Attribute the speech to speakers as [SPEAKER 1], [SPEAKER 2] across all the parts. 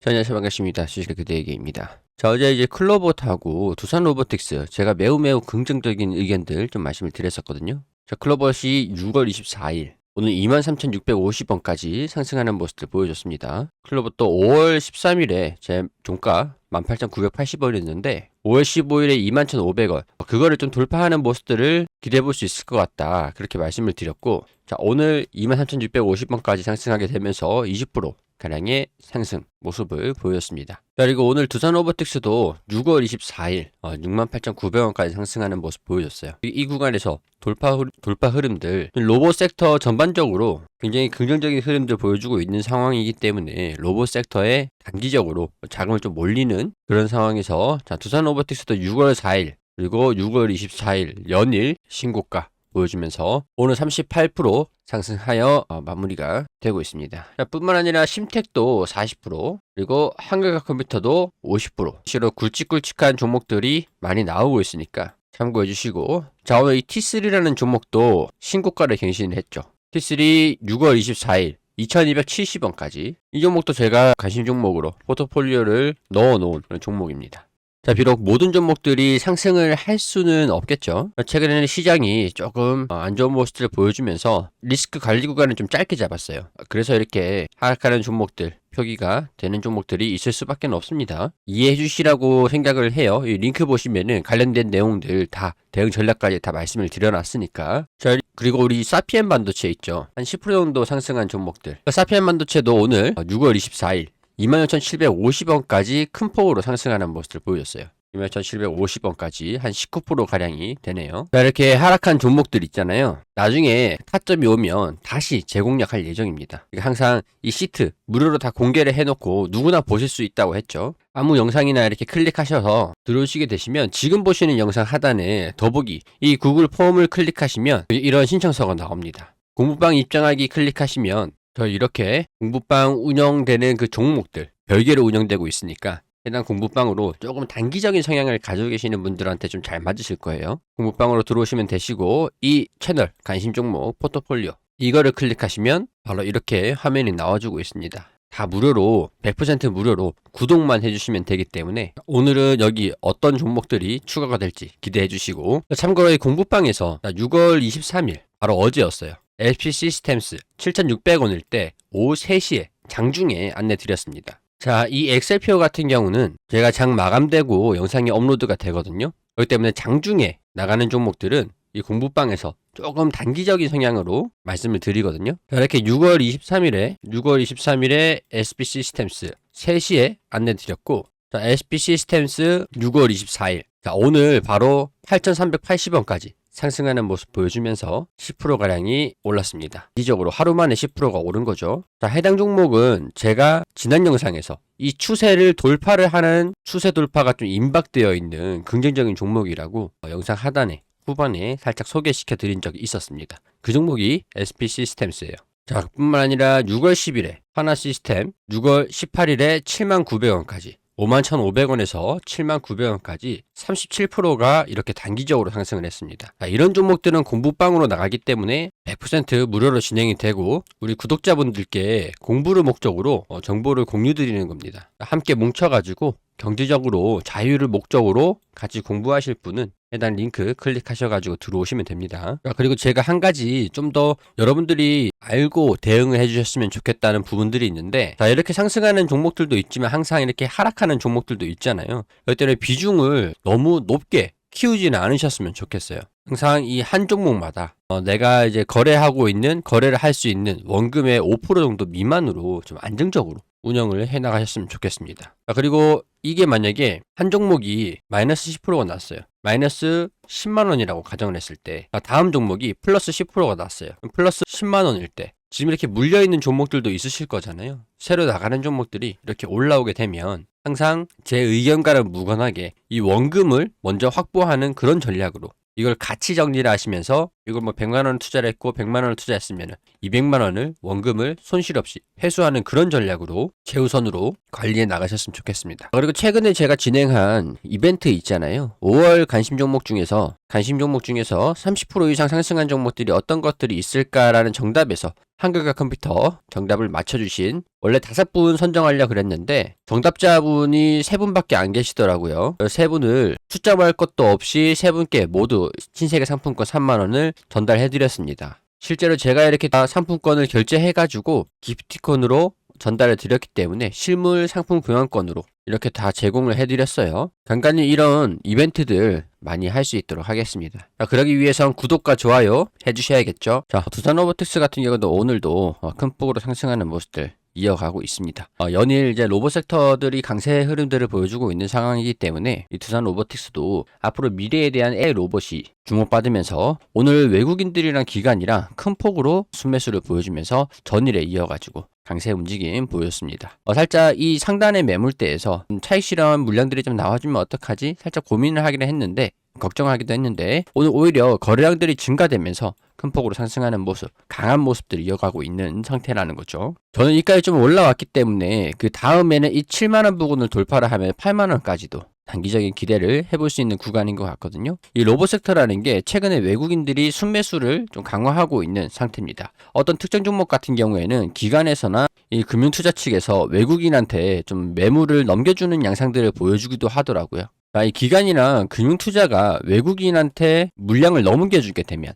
[SPEAKER 1] 자, 안녕하세요. 반갑습니다. 주식의 그대에게입니다. 자, 어제 이제 클로봇하고 두산 로보틱스 제가 매우 긍정적인 의견들 좀 말씀을 드렸었거든요. 자, 클로봇이 6월 24일 오늘 23,650원까지 상승하는 모습을 보여줬습니다. 클로봇도 5월 13일에 제 종가 18,980원이었는데 5월 15일에 21,500원 그거를 좀 돌파하는 모습들을 기대해 볼 수 있을 것 같다. 그렇게 말씀을 드렸고, 자, 오늘 23,650원까지 상승하게 되면서 20% 가량의 상승 모습을 보였습니다. 그리고 오늘 두산 로보틱스도 6월 24일 68,900원까지 상승하는 모습 보여줬어요. 이 구간에서 돌파 흐름들, 로봇 섹터 전반적으로 굉장히 긍정적인 흐름들 보여주고 있는 상황이기 때문에 로봇 섹터에 단기적으로 자금을 좀 몰리는 그런 상황에서, 자, 두산 로보틱스도 6월 4일 그리고 6월 24일 연일 신고가 보여주면서 오늘 38% 상승하여 마무리가 되고 있습니다. 자, 뿐만 아니라 심텍도 40% 그리고 한글과 컴퓨터도 50% 실로 굵직굵직한 종목들이 많이 나오고 있으니까 참고해 주시고, 자, 오늘 이 T3라는 종목도 신고가를 갱신했죠. T3 6월 24일 2270원까지. 이 종목도 제가 관심 종목으로 포트폴리오를 넣어놓은 그런 종목입니다. 자, 비록 모든 종목들이 상승을 할 수는 없겠죠. 최근에는 시장이 조금 안 좋은 모습들을 보여주면서 리스크 관리 구간을 좀 짧게 잡았어요. 그래서 이렇게 하락하는 종목들, 표기가 되는 종목들이 있을 수밖에 없습니다. 이해해 주시라고 생각을 해요. 이 링크 보시면은 관련된 내용들 다 대응 전략까지 다 말씀을 드려놨으니까. 자, 그리고 우리 사피엔 반도체 있죠. 한 10% 정도 상승한 종목들. 사피엔 반도체도 오늘 6월 24일 26,750원까지 큰 폭으로 상승하는 모습을 보여줬어요. 26,750원까지 한 19%가량이 되네요. 자, 이렇게 하락한 종목들 있잖아요. 나중에 타점이 오면 다시 재공략할 예정입니다. 항상 이 시트 무료로 다 공개를 해놓고 누구나 보실 수 있다고 했죠. 아무 영상이나 이렇게 클릭하셔서 들어오시게 되시면 지금 보시는 영상 하단에 더보기 이 구글 폼을 클릭하시면 이런 신청서가 나옵니다. 공부방 입장하기 클릭하시면 이렇게 공부방 운영되는 그 종목들 별개로 운영되고 있으니까 해당 공부방으로 조금 단기적인 성향을 가지고 계시는 분들한테 좀 잘 맞으실 거예요. 공부방으로 들어오시면 되시고, 이 채널 관심 종목 포트폴리오 이거를 클릭하시면 바로 이렇게 화면이 나와주고 있습니다. 다 무료로 100% 무료로 구독만 해주시면 되기 때문에 오늘은 여기 어떤 종목들이 추가가 될지 기대해 주시고, 참고로 이 공부방에서 6월 23일 바로 어제였어요. SP 시스템스 7,600원일 때 오후 3시에 장중에 안내 드렸습니다. 자, 이 엑셀표 같은 경우는 제가 장 마감되고 영상이 업로드가 되거든요. 그렇기 때문에 장중에 나가는 종목들은 이 공부방에서 조금 단기적인 성향으로 말씀을 드리거든요. 자, 이렇게 6월 23일에 SP 시스템스 3시에 안내 드렸고, 자, SP 시스템스 6월 24일. 자, 오늘 바로 8,380원까지 상승하는 모습 보여주면서 10%가량이 올랐습니다. 이적으로 하루 만에 10%가 오른 거죠. 자, 해당 종목은 제가 지난 영상에서 이 추세를 돌파를 하는 추세 돌파가 좀 임박되어 있는 긍정적인 종목이라고 영상 하단에 후반에 살짝 소개시켜 드린 적이 있었습니다. 그 종목이 SP 시스템스예요. 자, 뿐만 아니라 6월 10일에 하나 시스템, 6월 18일에 79,000원까지 51,500원에서 79,000원까지 37%가 이렇게 단기적으로 상승을 했습니다. 자, 이런 종목들은 공부방으로 나가기 때문에 100% 무료로 진행이 되고 우리 구독자분들께 공부를 목적으로 정보를 공유드리는 겁니다. 함께 뭉쳐가지고 경제적으로 자유를 목적으로 같이 공부하실 분은 해당 링크 클릭하셔가지고 들어오시면 됩니다. 그리고 제가 한 가지 좀 더 여러분들이 알고 대응을 해주셨으면 좋겠다는 부분들이 있는데, 자, 이렇게 상승하는 종목들도 있지만 항상 이렇게 하락하는 종목들도 있잖아요. 이때는 비중을 너무 높게 키우지는 않으셨으면 좋겠어요. 항상 이 한 종목마다 내가 이제 거래를 할 수 있는 원금의 5% 정도 미만으로 좀 안정적으로 운영을 해 나가셨으면 좋겠습니다. 그리고 이게 만약에 한 종목이 마이너스 10%가 났어요. 마이너스 10만원이라고 가정을 했을 때 다음 종목이 플러스 10%가 났어요. 플러스 10만원일 때 지금 이렇게 물려있는 종목들도 있으실 거잖아요. 새로 나가는 종목들이 이렇게 올라오게 되면 항상 제 의견과는 무관하게 이 원금을 먼저 확보하는 그런 전략으로 이걸 같이 정리를 하시면서 이걸 뭐 100만 원을 투자를 했고 100만 원을 투자했으면 200만 원을 원금을 손실 없이 회수하는 그런 전략으로 최우선으로 관리해 나가셨으면 좋겠습니다. 그리고 최근에 제가 진행한 이벤트 있잖아요. 5월 관심 종목 중에서 30% 이상 상승한 종목들이 어떤 것들이 있을까라는 정답에서 한글과 컴퓨터 정답을 맞춰주신 원래 5분 선정하려고 그랬는데 정답자분이 3분밖에 안 계시더라고요. 3분을 숫자할 것도 없이 3분께 모두 신세계 상품권 3만 원을 전달해드렸습니다. 실제로 제가 이렇게 다 상품권을 결제해가지고 기프티콘으로 전달을 드렸기 때문에 실물 상품 교환권으로 이렇게 다 제공을 해드렸어요. 간간히 이런 이벤트들 많이 할 수 있도록 하겠습니다. 자, 그러기 위해선 구독과 좋아요 해주셔야겠죠. 자, 두산로보틱스 같은 경우도 오늘도 큰 폭으로 상승하는 모습들 이어가고 있습니다. 연일 이제 로봇 섹터들이 강세 흐름들을 보여주고 있는 상황이기 때문에 이 두산 로보틱스도 앞으로 미래에 대한 AI 로봇이 주목받으면서 오늘 외국인들이랑 기관이랑 큰 폭으로 순매수를 보여주면서 전일에 이어가지고 강세 움직임 보였습니다. 살짝 이 상단의 매물대에서 차익 실현 물량들이 좀 나와주면 어떡하지? 살짝 고민을 하기는 했는데 걱정하기도 했는데 오늘 오히려 거래량들이 증가되면서 큰 폭으로 상승하는 모습, 강한 모습들이 이어가고 있는 상태라는 거죠. 저는 이까지 좀 올라왔기 때문에 그 다음에는 이 7만원 부근을 돌파를 하면 8만원까지도 단기적인 기대를 해볼 수 있는 구간인 것 같거든요. 이 로봇 섹터라는 게 최근에 외국인들이 순매수를 좀 강화하고 있는 상태입니다. 어떤 특정 종목 같은 경우에는 기관에서나 이 금융투자 측에서 외국인한테 좀 매물을 넘겨주는 양상들을 보여주기도 하더라고요. 이 기관이나 금융투자가 외국인한테 물량을 넘겨주게 되면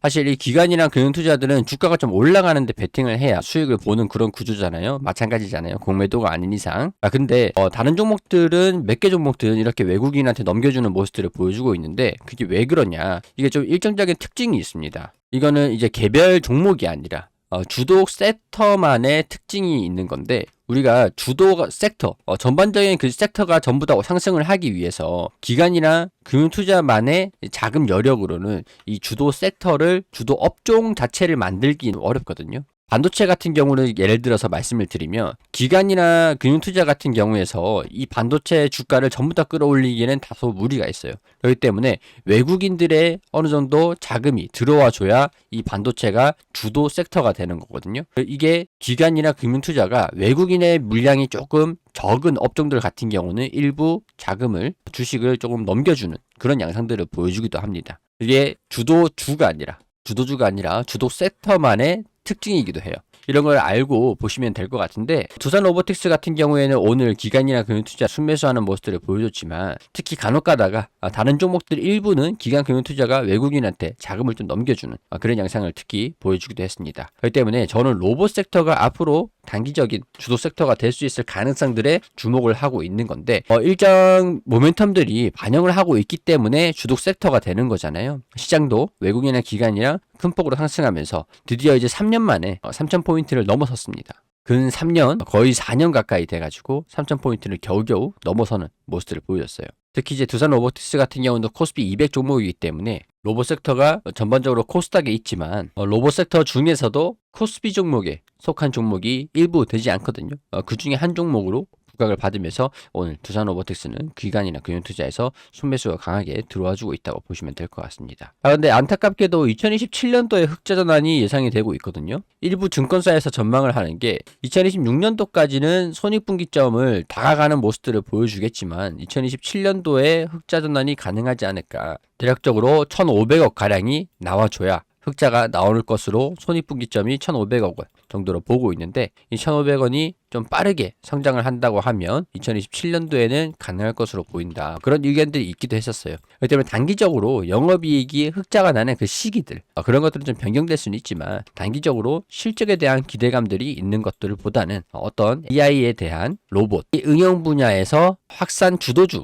[SPEAKER 1] 사실 이 기관이나 금융투자들은 주가가 좀 올라가는데 베팅을 해야 수익을 보는 그런 구조잖아요. 마찬가지잖아요. 공매도가 아닌 이상. 근데 다른 종목들은 몇 개 종목들은 이렇게 외국인한테 넘겨주는 모습들을 보여주고 있는데 그게 왜 그러냐. 이게 좀 일정적인 특징이 있습니다. 이거는 이제 개별 종목이 아니라 주독 섹터만의 특징이 있는 건데 우리가 주도 섹터, 전반적인 그 섹터가 전부 다 상승을 하기 위해서 기관이나 금융투자만의 자금 여력으로는 이 주도 섹터를, 주도 업종 자체를 만들기는 어렵거든요. 반도체 같은 경우는 예를 들어서 말씀을 드리면 기관이나 금융투자 같은 경우에서 이 반도체 주가를 전부 다 끌어올리기에는 다소 무리가 있어요. 그렇기 때문에 외국인들의 어느 정도 자금이 들어와 줘야 이 반도체가 주도 섹터가 되는 거거든요. 이게 기관이나 금융투자가 외국인의 물량이 조금 적은 업종들 같은 경우는 일부 자금을, 주식을 조금 넘겨주는 그런 양상들을 보여주기도 합니다. 이게 주도주가 아니라 주도 섹터만의 특징이기도 해요. 이런 걸 알고 보시면 될 것 같은데 두산 로보틱스 같은 경우에는 오늘 기관이나 금융투자 순매수하는 모습들을 보여줬지만 특히 간혹 가다가 다른 종목들 일부는 기관 금융투자가 외국인한테 자금을 좀 넘겨주는 그런 양상을 특히 보여주기도 했습니다. 그렇기 때문에 저는 로봇 섹터가 앞으로 단기적인 주도 섹터가 될 수 있을 가능성들에 주목을 하고 있는 건데 일정 모멘텀들이 반영을 하고 있기 때문에 주도 섹터가 되는 거잖아요. 시장도 외국인이나 기관이랑 큰 폭으로 상승하면서 드디어 이제 3년 만에 3,000포인트를 넘어섰습니다. 근 3년, 거의 4년 가까이 돼가지고 3,000포인트를 겨우겨우 넘어서는 모습들을 보여줬어요. 특히 이제 두산 로보틱스 같은 경우는 코스피 200 종목이기 때문에 로봇 섹터가 전반적으로 코스닥에 있지만 로봇 섹터 중에서도 코스피 종목에 속한 종목이 일부 되지 않거든요. 그 중에 한 종목으로 부각을 받으면서 오늘 두산 로보틱스는 기관이나 금융투자에서 순매수가 강하게 들어와주고 있다고 보시면 될 것 같습니다. 근데 안타깝게도 2027년도에 흑자 전환이 예상이 되고 있거든요. 일부 증권사에서 전망을 하는 게 2026년도까지는 손익분기점을 다가가는 모습들을 보여주겠지만 2027년도에 흑자 전환이 가능하지 않을까. 대략적으로 1,500억 가량이 나와줘야 흑자가 나올 것으로 손익분기점이 1,500억 원 정도로 보고 있는데 이 1,500원이 좀 빠르게 성장을 한다고 하면 2027년도에는 가능할 것으로 보인다. 그런 의견들이 있기도 했었어요. 그렇기 때문에 단기적으로 영업이익이 흑자가 나는 그 시기들 그런 것들은 좀 변경될 수는 있지만 단기적으로 실적에 대한 기대감들이 있는 것들 보다는 어떤 AI에 대한 로봇 응용 분야에서 확산 주도주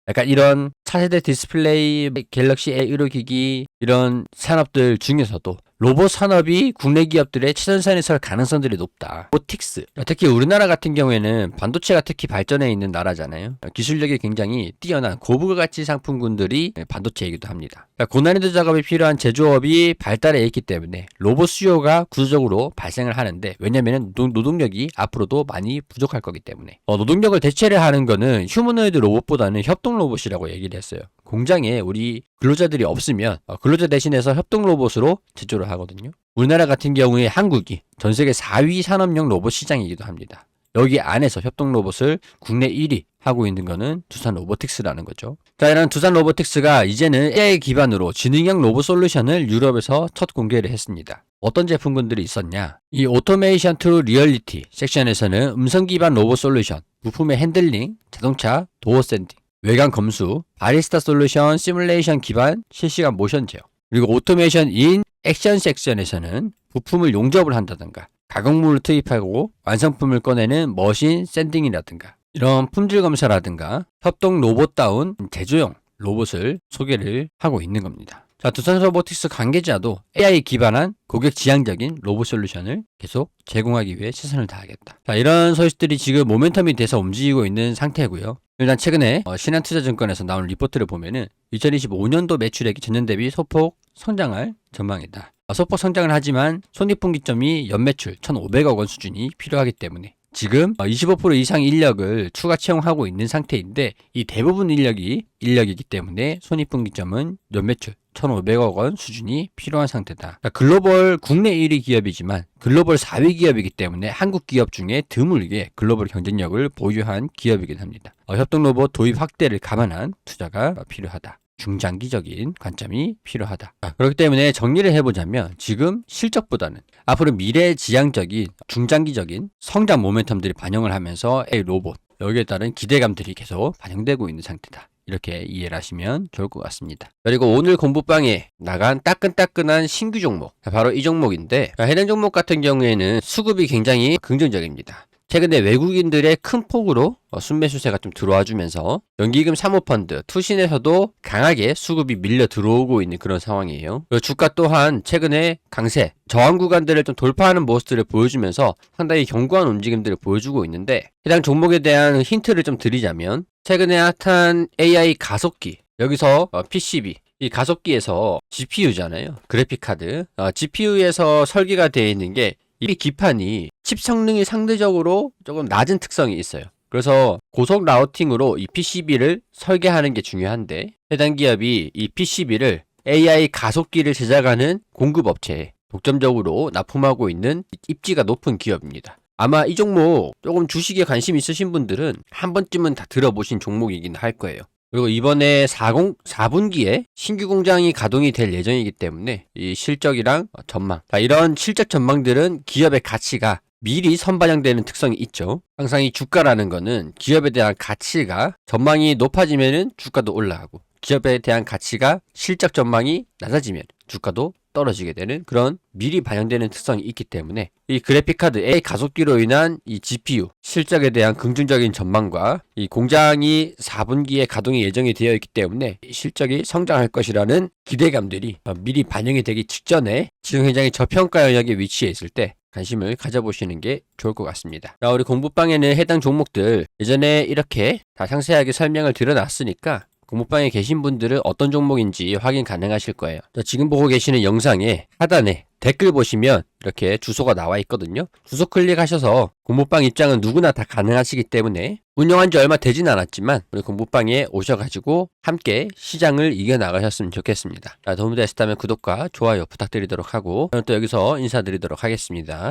[SPEAKER 1] 약간 이런 차세대 디스플레이, 갤럭시 A15기기 이런 산업들 중에서도 로봇 산업이 국내 기업들의 최전선에 설 가능성들이 높다. 로보틱스. 특히 우리나라 같은 경우에는 반도체가 특히 발전해 있는 나라잖아요. 기술력이 굉장히 뛰어난 고부가가치 상품군들이 반도체이기도 합니다. 고난이도 작업이 필요한 제조업이 발달해 있기 때문에 로봇 수요가 구조적으로 발생을 하는데 왜냐면 노동력이 앞으로도 많이 부족할 거기 때문에 노동력을 대체를 하는 거는 휴머노이드 로봇보다는 협동 로봇이라고 얘기를 했어요. 공장에 우리 근로자들이 없으면 근로자 대신해서 협동 로봇으로 제조를 하거든요. 우리나라 같은 경우에 한국이 전 세계 4위 산업용 로봇 시장이기도 합니다. 여기 안에서 협동 로봇을 국내 1위 하고 있는 거는 두산 로보틱스라는 거죠. 자, 이런 두산 로보틱스가 이제는 AI 기반으로 지능형 로봇 솔루션을 유럽에서 첫 공개를 했습니다. 어떤 제품군들이 있었냐? 이 오토메이션 투 리얼리티 섹션에서는 음성 기반 로봇 솔루션, 부품의 핸들링, 자동차 도어 샌딩, 외관 검수, 바리스타 솔루션 시뮬레이션 기반 실시간 모션 제어, 그리고 오토메이션 인 액션 섹션에서는 부품을 용접을 한다든가 가공물을 투입하고 완성품을 꺼내는 머신 샌딩이라든가 이런 품질 검사라든가 협동 로봇다운 제조용 로봇을 소개를 하고 있는 겁니다. 자, 두산 로보틱스 관계자도 AI 기반한 고객 지향적인 로봇 솔루션을 계속 제공하기 위해 최선을 다하겠다. 자, 이런 소식들이 지금 모멘텀이 돼서 움직이고 있는 상태고요. 일단 최근에 신한투자증권에서 나온 리포트를 보면은 2025년도 매출액이 전년 대비 소폭 성장할 전망이다. 소폭 성장을 하지만 손익분기점이 연매출 1,500억 원 수준이 필요하기 때문에 지금 25% 이상 인력을 추가 채용하고 있는 상태인데 이 대부분 인력이기 때문에 손익분기점은 연매출 1,500억 원 수준이 필요한 상태다. 그러니까 글로벌 국내 1위 기업이지만 글로벌 4위 기업이기 때문에 한국 기업 중에 드물게 글로벌 경쟁력을 보유한 기업이긴 합니다. 협동 로봇 도입 확대를 감안한 투자가 필요하다. 중장기적인 관점이 필요하다. 그렇기 때문에 정리를 해보자면 지금 실적보다는 앞으로 미래지향적인 중장기적인 성장 모멘텀들이 반영을 하면서 AI 로봇 여기에 따른 기대감들이 계속 반영되고 있는 상태다. 이렇게 이해를 하시면 좋을 것 같습니다. 그리고 오늘 공부방에 나간 따끈따끈한 신규 종목 바로 이 종목인데 해당 종목 같은 경우에는 수급이 굉장히 긍정적입니다. 최근에 외국인들의 큰 폭으로 순매수세가 좀 들어와 주면서 연기금 사모펀드, 투신에서도 강하게 수급이 밀려 들어오고 있는 그런 상황이에요. 그리고 주가 또한 최근에 강세, 저항 구간들을 좀 돌파하는 모습들을 보여주면서 상당히 견고한 움직임들을 보여주고 있는데 해당 종목에 대한 힌트를 좀 드리자면 최근에 핫한 AI 가속기, 여기서 PCB, 이 가속기에서 GPU잖아요. 그래픽카드. GPU에서 설계가 되어 있는 게 이 기판이 칩 성능이 상대적으로 조금 낮은 특성이 있어요. 그래서 고속 라우팅으로 이 PCB를 설계하는 게 중요한데 해당 기업이 이 PCB를 AI 가속기를 제작하는 공급업체에 독점적으로 납품하고 있는 입지가 높은 기업입니다. 아마 이 종목 조금 주식에 관심 있으신 분들은 한 번쯤은 다 들어보신 종목이긴 할 거예요. 그리고 이번에 4분기에 신규 공장이 가동이 될 예정이기 때문에 이 실적이랑 전망, 이런 실적 전망들은 기업의 가치가 미리 선반영되는 특성이 있죠. 항상 이 주가라는 거는 기업에 대한 가치가 전망이 높아지면은 주가도 올라가고 기업에 대한 가치가 실적 전망이 낮아지면 주가도 떨어지게 되는 그런 미리 반영되는 특성이 있기 때문에 이 그래픽카드 AI 가속기로 인한 이 GPU 실적에 대한 긍정적인 전망과 이 공장이 4분기에 가동이 예정이 되어 있기 때문에 실적이 성장할 것이라는 기대감들이 미리 반영이 되기 직전에 지금 굉장히 저평가 영역에 위치해 있을 때 관심을 가져보시는 게 좋을 것 같습니다. 자, 우리 공부방에는 해당 종목들 예전에 이렇게 다 상세하게 설명을 드려놨으니까 공부방에 계신 분들은 어떤 종목인지 확인 가능하실 거예요. 자, 지금 보고 계시는 영상의 하단에 댓글 보시면 이렇게 주소가 나와 있거든요. 주소 클릭하셔서 공부방 입장은 누구나 다 가능하시기 때문에 운영한 지 얼마 되진 않았지만 우리 공부방에 오셔가지고 함께 시장을 이겨나가셨으면 좋겠습니다. 자, 도움이 되셨다면 구독과 좋아요 부탁드리도록 하고 저는 또 여기서 인사드리도록 하겠습니다.